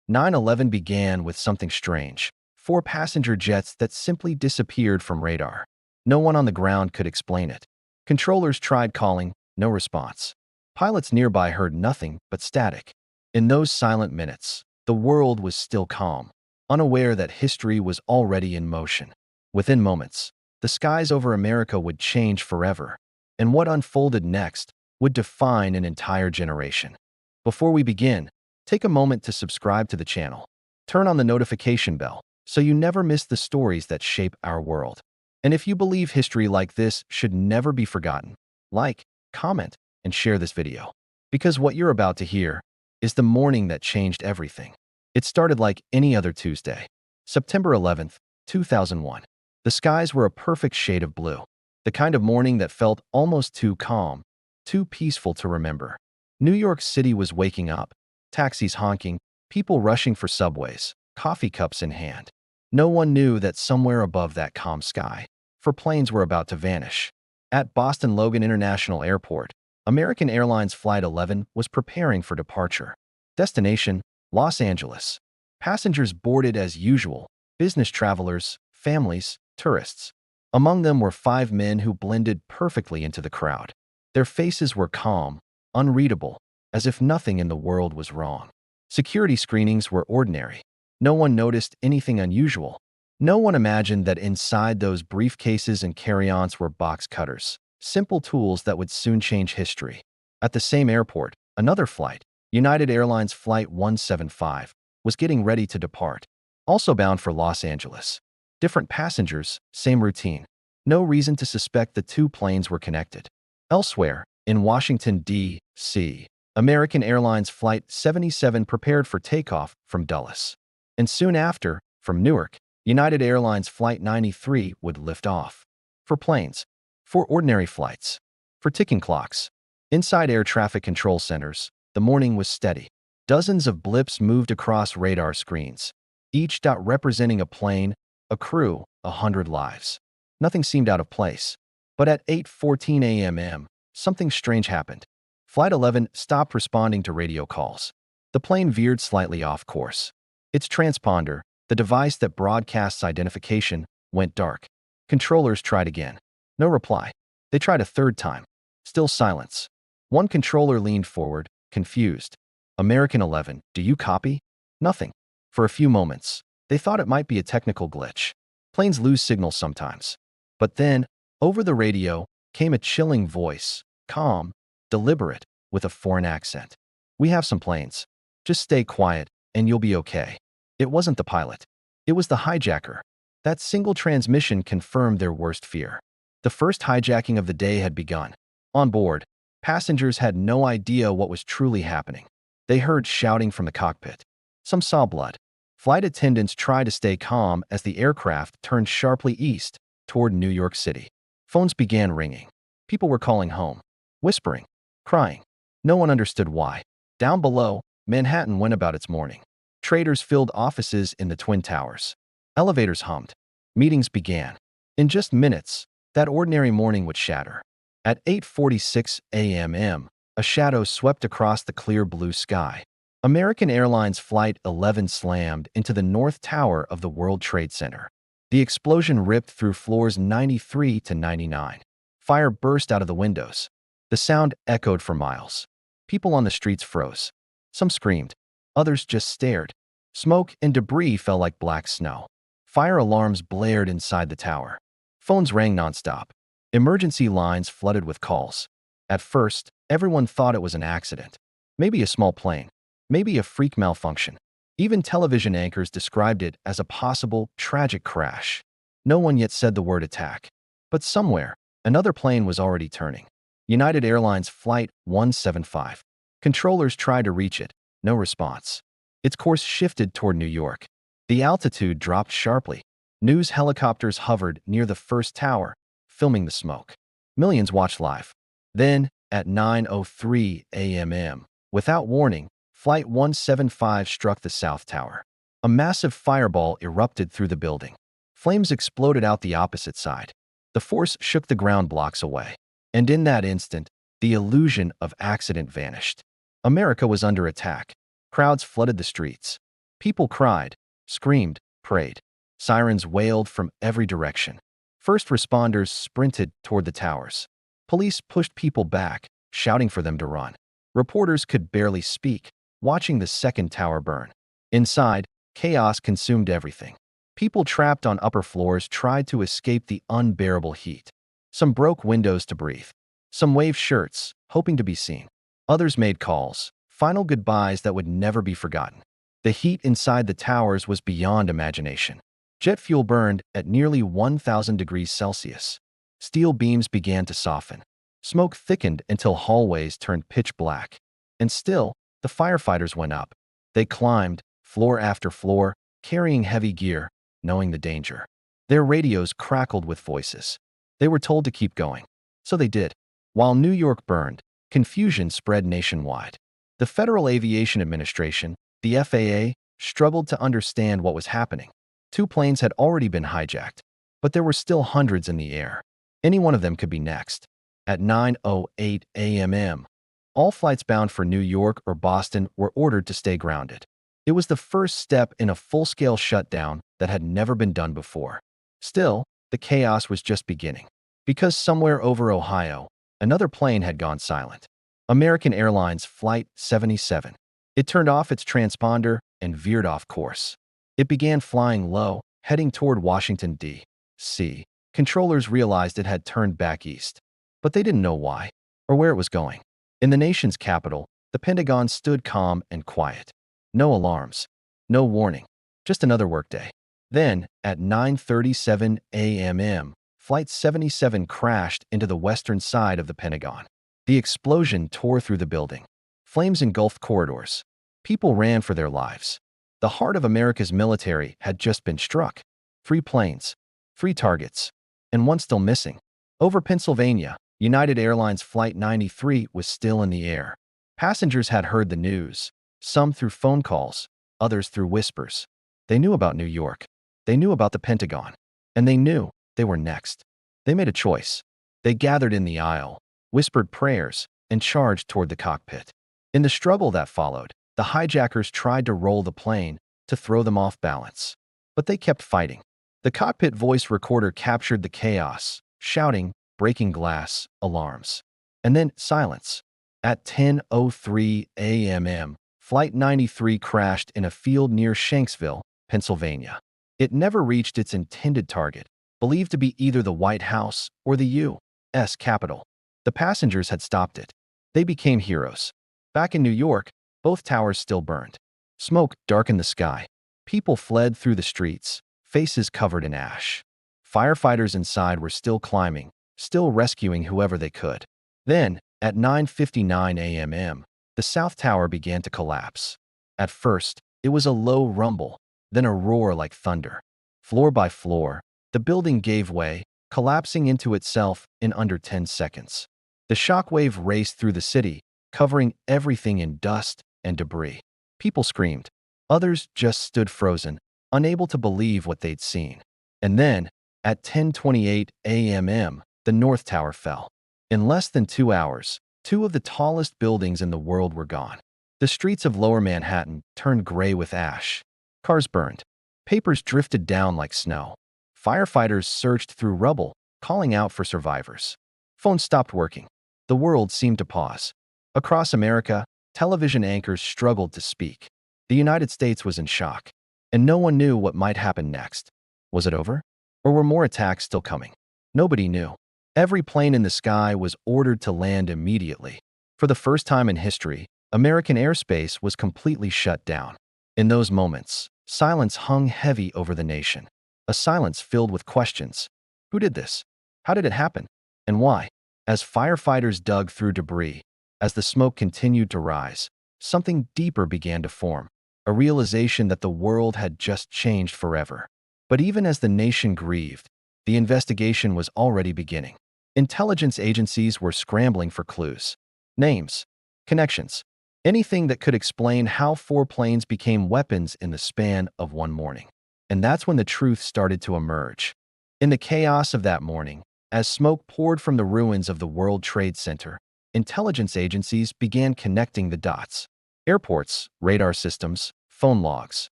9/11 began with something strange. Four passenger jets that simply disappeared from radar. No one on the ground could explain it. Controllers tried calling, no response. Pilots nearby heard nothing but static. In those silent minutes, the world was still calm, unaware that history was already in motion. Within moments, the skies over America would change forever, and what unfolded next would define an entire generation. Before we begin, take a moment to subscribe to the channel. Turn on the notification bell so you never miss the stories that shape our world. And if you believe history like this should never be forgotten, like, comment, and share this video. Because what you're about to hear is the morning that changed everything. It started like any other Tuesday. September 11th, 2001. The skies were a perfect shade of blue. The kind of morning that felt almost too calm, too peaceful to remember. New York City was waking up, taxis honking, people rushing for subways, coffee cups in hand. No one knew that somewhere above that calm sky, four planes were about to vanish. At Boston Logan International Airport, American Airlines Flight 11 was preparing for departure. Destination, Los Angeles. Passengers boarded as usual, business travelers, families, tourists. Among them were five men who blended perfectly into the crowd. Their faces were calm, unreadable, as if nothing in the world was wrong. Security screenings were ordinary. No one noticed anything unusual. No one imagined that inside those briefcases and carry-ons were box cutters, simple tools that would soon change history. At the same airport, another flight, United Airlines Flight 175, was getting ready to depart, also bound for Los Angeles. Different passengers, same routine. No reason to suspect the two planes were connected. Elsewhere, in Washington, D.C., American Airlines Flight 77 prepared for takeoff from Dulles. And soon after, from Newark, United Airlines Flight 93 would lift off. For planes, for ordinary flights, for ticking clocks. Inside air traffic control centers, the morning was steady. Dozens of blips moved across radar screens, each dot representing a plane, a crew, 100 lives. Nothing seemed out of place. But at 8:14 a.m., something strange happened. Flight 11 stopped responding to radio calls. The plane veered slightly off course. Its transponder, the device that broadcasts identification, went dark. Controllers tried again. No reply. They tried a third time. Still silence. One controller leaned forward, confused. American 11, do you copy? Nothing. For a few moments, they thought it might be a technical glitch. Planes lose signal sometimes. But then, over the radio, came a chilling voice, calm, deliberate, with a foreign accent. We have some planes. Just stay quiet, and you'll be okay. It wasn't the pilot. It was the hijacker. That single transmission confirmed their worst fear. The first hijacking of the day had begun. On board, passengers had no idea what was truly happening. They heard shouting from the cockpit. Some saw blood. Flight attendants tried to stay calm as the aircraft turned sharply east toward New York City. Phones began ringing. People were calling home, whispering, crying. No one understood why. Down below, Manhattan went about its morning. Traders filled offices in the Twin Towers. Elevators hummed. Meetings began. In just minutes, that ordinary morning would shatter. At 8:46 a.m., a shadow swept across the clear blue sky. American Airlines Flight 11 slammed into the North Tower of the World Trade Center. The explosion ripped through floors 93 to 99. Fire burst out of the windows. The sound echoed for miles. People on the streets froze. Some screamed. Others just stared. Smoke and debris fell like black snow. Fire alarms blared inside the tower. Phones rang nonstop. Emergency lines flooded with calls. At first, everyone thought it was an accident. Maybe a small plane. Maybe a freak malfunction. Even television anchors described it as a possible, tragic crash. No one yet said the word attack. But somewhere, another plane was already turning. United Airlines Flight 175. Controllers tried to reach it. No response. Its course shifted toward New York. The altitude dropped sharply. News helicopters hovered near the first tower, filming the smoke. Millions watched live. Then, at 9:03 a.m., without warning, Flight 175 struck the South Tower. A massive fireball erupted through the building. Flames exploded out the opposite side. The force shook the ground blocks away. And in that instant, the illusion of accident vanished. America was under attack. Crowds flooded the streets. People cried, screamed, prayed. Sirens wailed from every direction. First responders sprinted toward the towers. Police pushed people back, shouting for them to run. Reporters could barely speak, watching the second tower burn. Inside, chaos consumed everything. People trapped on upper floors tried to escape the unbearable heat. Some broke windows to breathe. Some waved shirts, hoping to be seen. Others made calls, final goodbyes that would never be forgotten. The heat inside the towers was beyond imagination. Jet fuel burned at nearly 1,000 degrees Celsius. Steel beams began to soften. Smoke thickened until hallways turned pitch black. And still, the firefighters went up. They climbed, floor after floor, carrying heavy gear, knowing the danger. Their radios crackled with voices. They were told to keep going. So they did. While New York burned, confusion spread nationwide. The Federal Aviation Administration, the FAA, struggled to understand what was happening. 2 planes had already been hijacked, but there were still hundreds in the air. Any one of them could be next. At 9:08 a.m., all flights bound for New York or Boston were ordered to stay grounded. It was the first step in a full-scale shutdown that had never been done before. Still, the chaos was just beginning. Because somewhere over Ohio, another plane had gone silent. American Airlines Flight 77. It turned off its transponder and veered off course. It began flying low, heading toward Washington, D.C. Controllers realized it had turned back east, but they didn't know why or where it was going. In the nation's capital, the Pentagon stood calm and quiet. No alarms, no warning, just another workday. Then, at 9:37 a.m., Flight 77 crashed into the western side of the Pentagon. The explosion tore through the building. Flames engulfed corridors. People ran for their lives. The heart of America's military had just been struck. 3 planes, 3 targets, and one still missing. Over Pennsylvania, United Airlines Flight 93 was still in the air. Passengers had heard the news, some through phone calls, others through whispers. They knew about New York. They knew about the Pentagon. And they knew they were next. They made a choice. They gathered in the aisle, whispered prayers, and charged toward the cockpit. In the struggle that followed, the hijackers tried to roll the plane, to throw them off balance. But they kept fighting. The cockpit voice recorder captured the chaos, shouting, breaking glass, alarms. And then silence. At 10:03 a.m., Flight 93 crashed in a field near Shanksville, Pennsylvania. It never reached its intended target, believed to be either the White House or the U.S. Capitol. The passengers had stopped it. They became heroes. Back in New York, both towers still burned. Smoke darkened the sky. People fled through the streets, faces covered in ash. Firefighters inside were still climbing, still rescuing whoever they could. Then, at 9:59 a.m., the South Tower began to collapse. At first, it was a low rumble, then a roar like thunder. Floor by floor, the building gave way, collapsing into itself in under 10 seconds. The shockwave raced through the city, covering everything in dust and debris. People screamed. Others just stood frozen, unable to believe what they'd seen. And then, at 10:28 a.m., the North Tower fell. In less than 2 hours, 2 of the tallest buildings in the world were gone. The streets of Lower Manhattan turned gray with ash. Cars burned. Papers drifted down like snow. Firefighters searched through rubble, calling out for survivors. Phones stopped working. The world seemed to pause. Across America, television anchors struggled to speak. The United States was in shock, and no one knew what might happen next. Was it over? Or were more attacks still coming? Nobody knew. Every plane in the sky was ordered to land immediately. For the first time in history, American airspace was completely shut down. In those moments, silence hung heavy over the nation. A silence filled with questions. Who did this? How did it happen? And why? As firefighters dug through debris, as the smoke continued to rise, something deeper began to form, a realization that the world had just changed forever. But even as the nation grieved, the investigation was already beginning. Intelligence agencies were scrambling for clues, names, connections, anything that could explain how 4 planes became weapons in the span of one morning. And that's when the truth started to emerge. In the chaos of that morning, as smoke poured from the ruins of the World Trade Center, intelligence agencies began connecting the dots. Airports, radar systems, phone logs.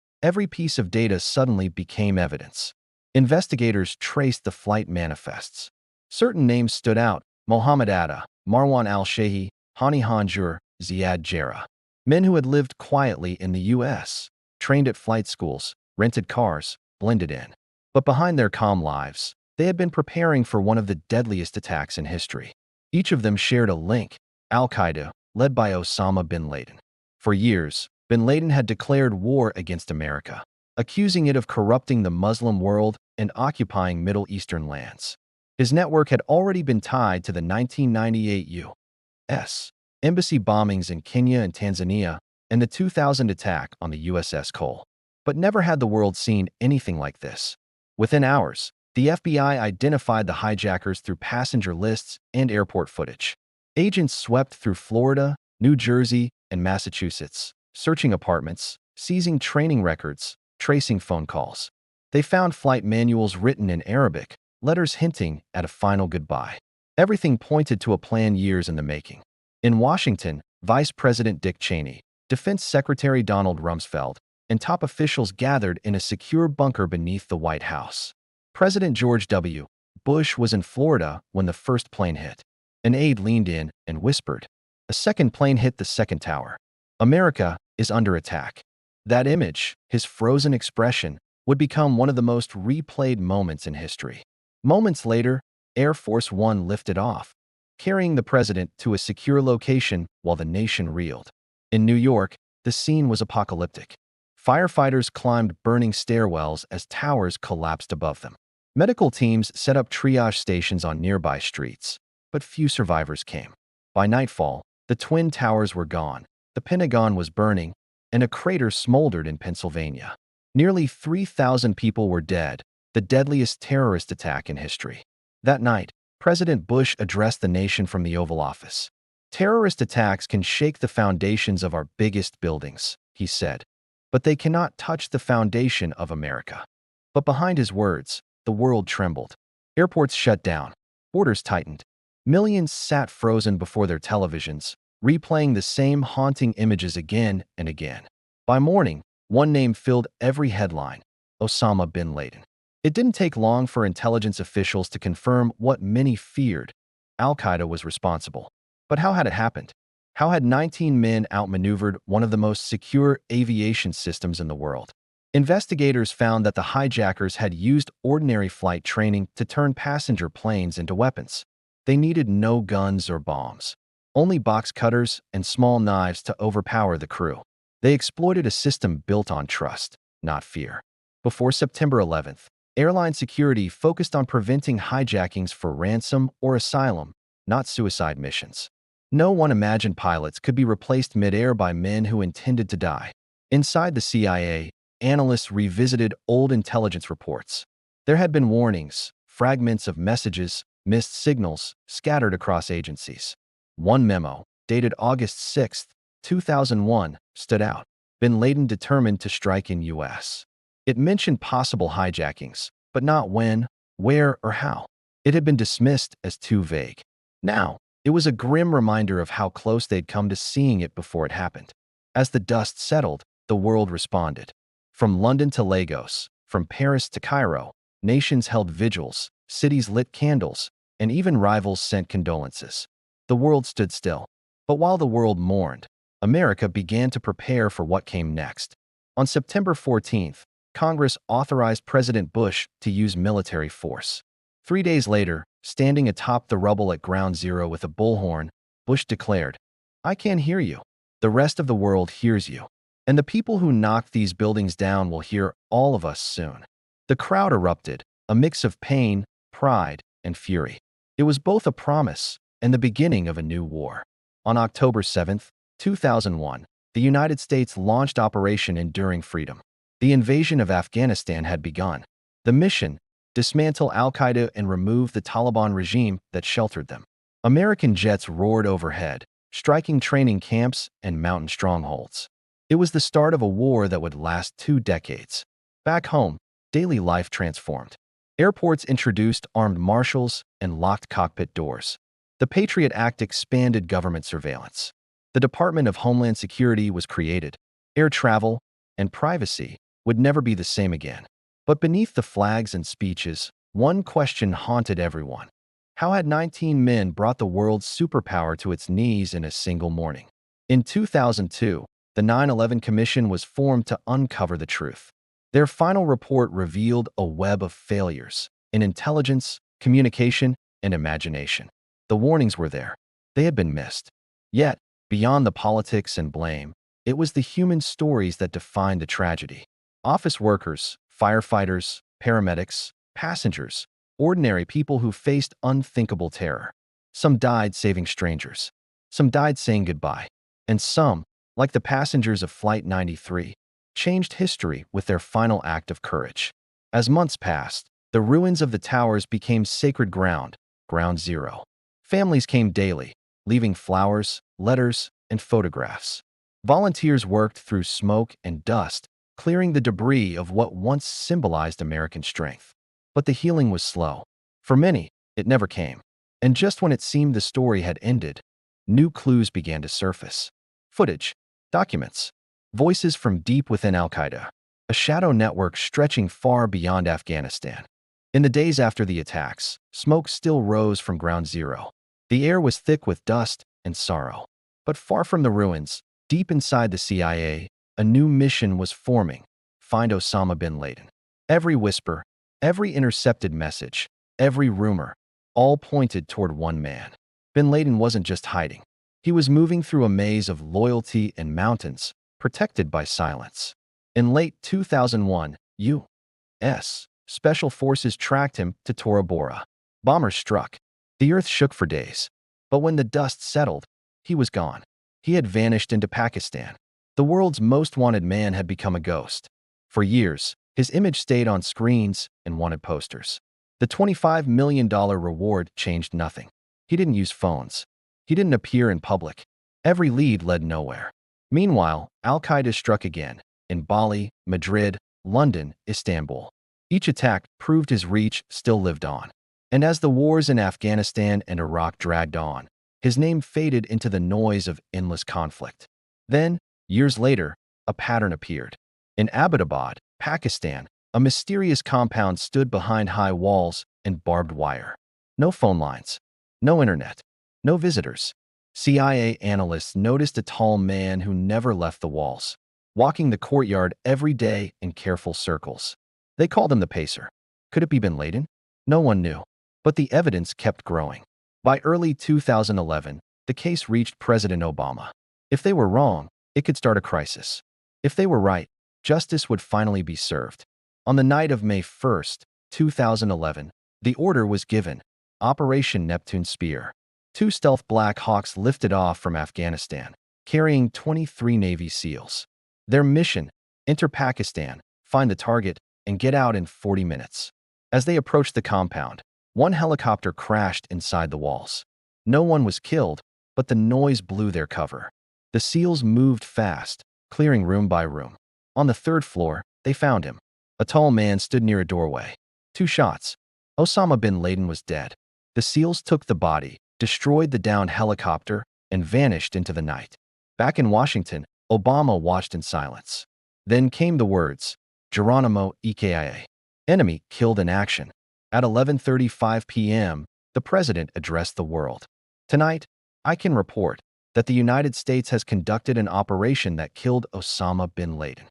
Every piece of data suddenly became evidence. Investigators traced the flight manifests. Certain names stood out: Mohammed Atta, Marwan al-Shehi, Hani Hanjour, Ziad Jarrah. Men who had lived quietly in the U.S., trained at flight schools, rented cars, blended in. But behind their calm lives, they had been preparing for one of the deadliest attacks in history. Each of them shared a link: Al-Qaeda, led by Osama bin Laden. For years, bin Laden had declared war against America, accusing it of corrupting the Muslim world and occupying Middle Eastern lands. His network had already been tied to the 1998 U.S. embassy bombings in Kenya and Tanzania and the 2000 attack on the USS Cole. But never had the world seen anything like this. Within hours, the FBI identified the hijackers through passenger lists and airport footage. Agents swept through Florida, New Jersey, and Massachusetts, searching apartments, seizing training records, tracing phone calls. They found flight manuals written in Arabic, letters hinting at a final goodbye. Everything pointed to a plan years in the making. In Washington, Vice President Dick Cheney, Defense Secretary Donald Rumsfeld, and top officials gathered in a secure bunker beneath the White House. President George W. Bush was in Florida when the first plane hit. An aide leaned in and whispered, "A second plane hit the second tower. America is under attack." That image, his frozen expression, would become one of the most replayed moments in history. Moments later, Air Force One lifted off, carrying the president to a secure location while the nation reeled. In New York, the scene was apocalyptic. Firefighters climbed burning stairwells as towers collapsed above them. Medical teams set up triage stations on nearby streets, but few survivors came. By nightfall, the Twin Towers were gone, the Pentagon was burning, and a crater smoldered in Pennsylvania. Nearly 3,000 people were dead, the deadliest terrorist attack in history. That night, President Bush addressed the nation from the Oval Office. "Terrorist attacks can shake the foundations of our biggest buildings," he said, "but they cannot touch the foundation of America." But behind his words, the world trembled. Airports shut down. Borders tightened. Millions sat frozen before their televisions, replaying the same haunting images again and again. By morning, one name filled every headline: Osama bin Laden. It didn't take long for intelligence officials to confirm what many feared: Al-Qaeda was responsible. But how had it happened? How had 19 men outmaneuvered one of the most secure aviation systems in the world? Investigators found that the hijackers had used ordinary flight training to turn passenger planes into weapons. They needed no guns or bombs, only box cutters and small knives to overpower the crew. They exploited a system built on trust, not fear. Before September 11th, airline security focused on preventing hijackings for ransom or asylum, not suicide missions. No one imagined pilots could be replaced mid-air by men who intended to die. Inside the CIA, analysts revisited old intelligence reports. There had been warnings, fragments of messages, missed signals scattered across agencies. One memo, dated August 6, 2001, stood out: Bin Laden determined to strike in U.S. It mentioned possible hijackings, but not when, where, or how. It had been dismissed as too vague. Now, it was a grim reminder of how close they'd come to seeing it before it happened. As the dust settled, the world responded. From London to Lagos, from Paris to Cairo, nations held vigils, cities lit candles, and even rivals sent condolences. The world stood still. But while the world mourned, America began to prepare for what came next. On September 14th, Congress authorized President Bush to use military force. 3 days later, standing atop the rubble at Ground Zero with a bullhorn, Bush declared, "I can't hear you. The rest of the world hears you. And the people who knocked these buildings down will hear all of us soon." The crowd erupted, a mix of pain, pride, and fury. It was both a promise and the beginning of a new war. On October 7, 2001, the United States launched Operation Enduring Freedom. The invasion of Afghanistan had begun. The mission: dismantle Al-Qaeda and remove the Taliban regime that sheltered them. American jets roared overhead, striking training camps and mountain strongholds. It was the start of a war that would last 2 decades. Back home, daily life transformed. Airports introduced armed marshals and locked cockpit doors. The Patriot Act expanded government surveillance. The Department of Homeland Security was created. Air travel and privacy would never be the same again. But beneath the flags and speeches, one question haunted everyone. How had 19 men brought the world's superpower to its knees in a single morning? In 2002, the 9/11 Commission was formed to uncover the truth. Their final report revealed a web of failures in intelligence, communication, and imagination. The warnings were there. They had been missed. Yet, beyond the politics and blame, it was the human stories that defined the tragedy. Office workers, firefighters, paramedics, passengers, ordinary people who faced unthinkable terror. Some died saving strangers. Some died saying goodbye. And some, like the passengers of Flight 93, changed history with their final act of courage. As months passed, the ruins of the towers became sacred ground, ground zero. Families came daily, leaving flowers, letters, and photographs. Volunteers worked through smoke and dust, clearing the debris of what once symbolized American strength. But the healing was slow. For many, it never came. And just when it seemed the story had ended, new clues began to surface. Footage, documents, voices from deep within Al-Qaeda, a shadow network stretching far beyond Afghanistan. In the days after the attacks, smoke still rose from ground zero. The air was thick with dust and sorrow. But far from the ruins, deep inside the CIA, a new mission was forming: find Osama bin Laden. Every whisper, every intercepted message, every rumor, all pointed toward one man. Bin Laden wasn't just hiding. He was moving through a maze of loyalty and mountains, protected by silence. In late 2001, U.S. Special Forces tracked him to Tora Bora. Bombers struck. The earth shook for days. But when the dust settled, he was gone. He had vanished into Pakistan. The world's most wanted man had become a ghost. For years, his image stayed on screens and wanted posters. The $25 million reward changed nothing. He didn't use phones. He didn't appear in public. Every lead led nowhere. Meanwhile, Al-Qaeda struck again, in Bali, Madrid, London, Istanbul. Each attack proved his reach still lived on. And as the wars in Afghanistan and Iraq dragged on, his name faded into the noise of endless conflict. Then, years later, a pattern appeared. In Abbottabad, Pakistan, a mysterious compound stood behind high walls and barbed wire. No phone lines, no internet, no visitors. CIA analysts noticed a tall man who never left the walls, walking the courtyard every day in careful circles. They called him the Pacer. Could it be bin Laden? No one knew. But the evidence kept growing. By early 2011, the case reached President Obama. If they were wrong, it could start a crisis. If they were right, justice would finally be served. On the night of May 1st, 2011, the order was given: Operation Neptune Spear. 2 stealth Black Hawks lifted off from Afghanistan, carrying 23 Navy SEALs. Their mission: enter Pakistan, find the target, and get out in 40 minutes. As they approached the compound, one helicopter crashed inside the walls. No one was killed, but the noise blew their cover. The SEALs moved fast, clearing room by room. On the 3rd floor, they found him. A tall man stood near a doorway. 2 shots. Osama bin Laden was dead. The SEALs took the body, destroyed the downed helicopter, and vanished into the night. Back in Washington, Obama watched in silence. Then came the words: Geronimo EKIA. Enemy killed in action. At 11:35 p.m., the president addressed the world. Tonight, I can report that the United States has conducted an operation that killed Osama bin Laden.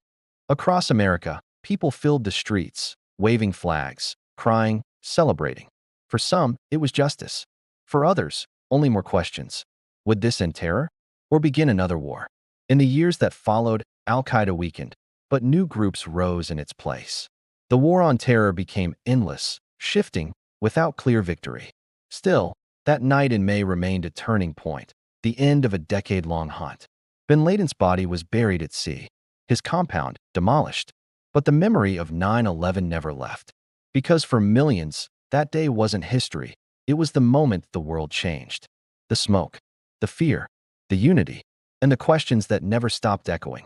Across America, people filled the streets, waving flags, crying, celebrating. For some, it was justice. For others, only more questions. Would this end terror, or begin another war? In the years that followed, Al-Qaeda weakened, but new groups rose in its place. The war on terror became endless, shifting, without clear victory. Still, that night in May remained a turning point, the end of a decade-long hunt. Bin Laden's body was buried at sea, his compound demolished, but the memory of 9/11 never left. Because for millions, that day wasn't history, it was the moment the world changed. The smoke, the fear, the unity, and the questions that never stopped echoing.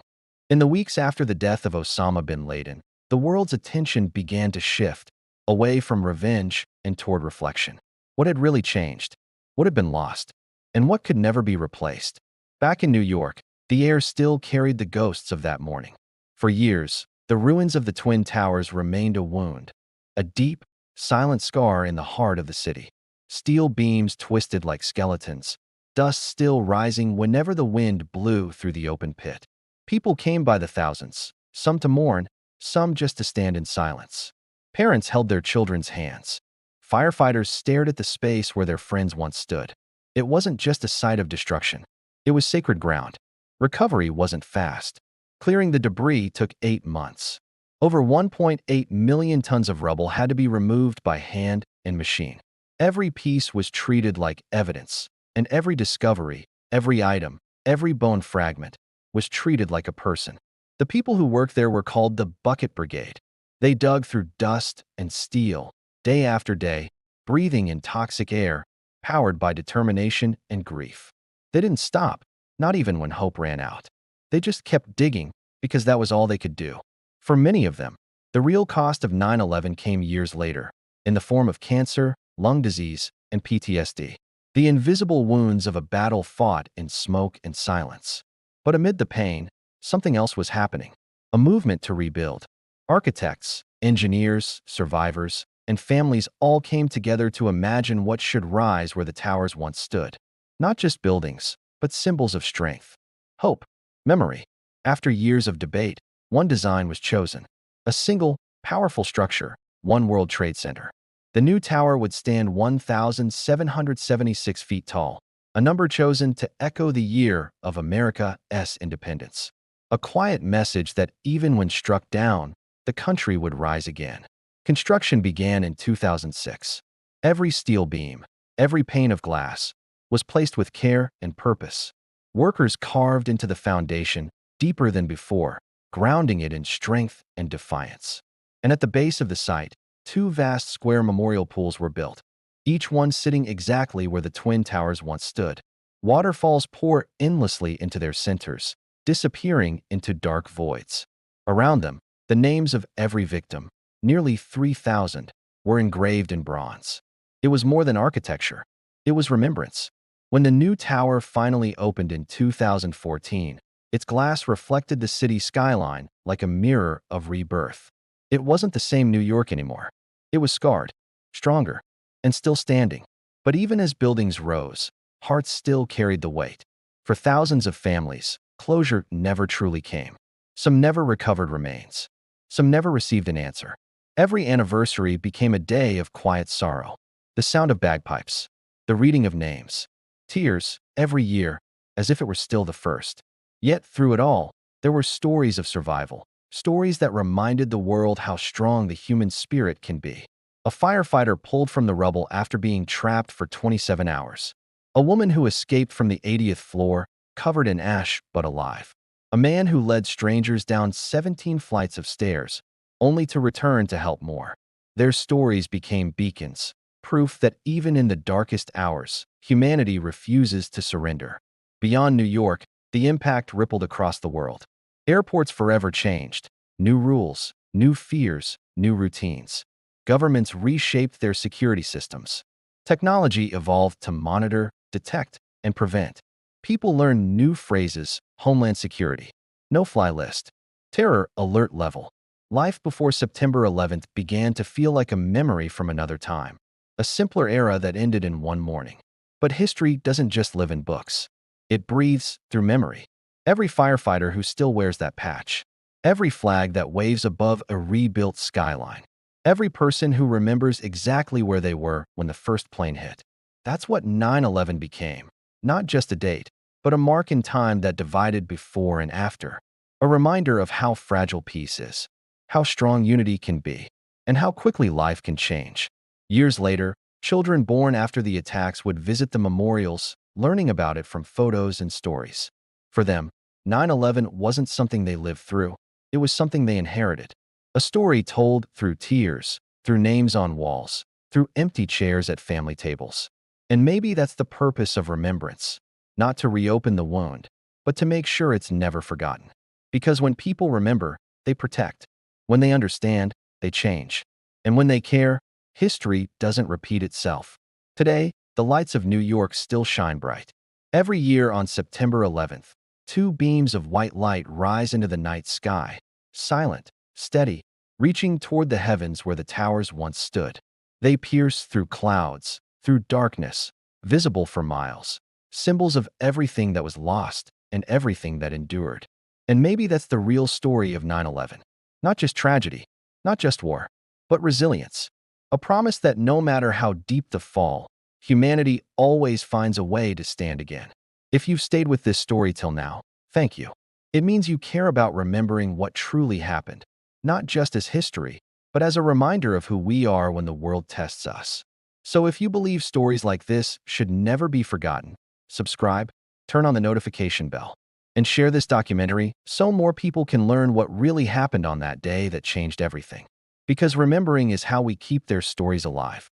In the weeks after the death of Osama bin Laden, the world's attention began to shift, away from revenge and toward reflection. What had really changed? What had been lost? And what could never be replaced? Back in New York, the air still carried the ghosts of that morning. For years, The ruins of the Twin Towers remained a wound, a deep, silent scar in the heart of the city. Steel beams twisted like skeletons, dust still rising whenever the wind blew through the open pit. People came by the thousands, some to mourn, some just to stand in silence. Parents held their children's hands. Firefighters stared at the space where their friends once stood. It wasn't just a site of destruction. It was sacred ground. Recovery wasn't fast. Clearing the debris took 8 months. Over 1.8 million tons of rubble had to be removed by hand and machine. Every piece was treated like evidence, and every discovery, every item, every bone fragment was treated like a person. The people who worked there were called the Bucket Brigade. They dug through dust and steel, day after day, breathing in toxic air, powered by determination and grief. They didn't stop, not even when hope ran out. They just kept digging because that was all they could do. For many of them, the real cost of 9/11 came years later, in the form of cancer, lung disease, and PTSD. The invisible wounds of a battle fought in smoke and silence. But amid the pain, something else was happening. A movement to rebuild. Architects, engineers, survivors, and families all came together to imagine what should rise where the towers once stood. Not just buildings, but symbols of strength, hope, memory. After years of debate, one design was chosen. A single, powerful structure, One World Trade Center. The new tower would stand 1,776 feet tall, a number chosen to echo the year of America's independence. A quiet message that even when struck down, the country would rise again. Construction began in 2006. Every steel beam, every pane of glass, was placed with care and purpose. Workers carved into the foundation deeper than before, grounding it in strength and defiance. And at the base of the site, 2 vast square memorial pools were built, each one sitting exactly where the Twin Towers once stood. Waterfalls pour endlessly into their centers, disappearing into dark voids. Around them, the names of every victim, nearly 3,000, were engraved in bronze. It was more than architecture. It was remembrance. When the new tower finally opened in 2014, its glass reflected the city skyline like a mirror of rebirth. It wasn't the same New York anymore. It was scarred, stronger, and still standing. But even as buildings rose, hearts still carried the weight. For thousands of families, closure never truly came. Some never recovered remains. Some never received an answer. Every anniversary became a day of quiet sorrow. The sound of bagpipes, the reading of names, tears every year, as if it were still the first. Yet through it all, there were stories of survival, stories that reminded the world how strong the human spirit can be. A firefighter pulled from the rubble after being trapped for 27 hours. A woman who escaped from the 80th floor, covered in ash but alive. A man who led strangers down 17 flights of stairs, only to return to help more. Their stories became beacons, proof that even in the darkest hours, humanity refuses to surrender. Beyond New York, the impact rippled across the world. Airports forever changed. New rules, new fears, new routines. Governments reshaped their security systems. Technology evolved to monitor, detect, and prevent. People learned new phrases: homeland security, no-fly list, terror alert level. Life before September 11th began to feel like a memory from another time, a simpler era that ended in one morning. But history doesn't just live in books. It breathes through memory. Every firefighter who still wears that patch, every flag that waves above a rebuilt skyline, every person who remembers exactly where they were when the first plane hit. That's what 9/11 became. Not just a date, but a mark in time that divided before and after. A reminder of how fragile peace is, how strong unity can be, and how quickly life can change. Years later, children born after the attacks would visit the memorials, learning about it from photos and stories. For them, 9/11 wasn't something they lived through. It was something they inherited. A story told through tears, through names on walls, through empty chairs at family tables. And maybe that's the purpose of remembrance, not to reopen the wound, but to make sure it's never forgotten. Because when people remember, they protect. When they understand, they change. And when they care, history doesn't repeat itself. Today, the lights of New York still shine bright. Every year on September 11th, 2 beams of white light rise into the night sky, silent, steady, reaching toward the heavens where the towers once stood. They pierced through clouds, through darkness, visible for miles, symbols of everything that was lost and everything that endured. And maybe that's the real story of 9/11. Not just tragedy, not just war, but resilience. A promise that no matter how deep the fall, humanity always finds a way to stand again. If you've stayed with this story till now, thank you. It means you care about remembering what truly happened, not just as history, but as a reminder of who we are when the world tests us. So if you believe stories like this should never be forgotten, subscribe, turn on the notification bell, and share this documentary so more people can learn what really happened on that day that changed everything. Because remembering is how we keep their stories alive.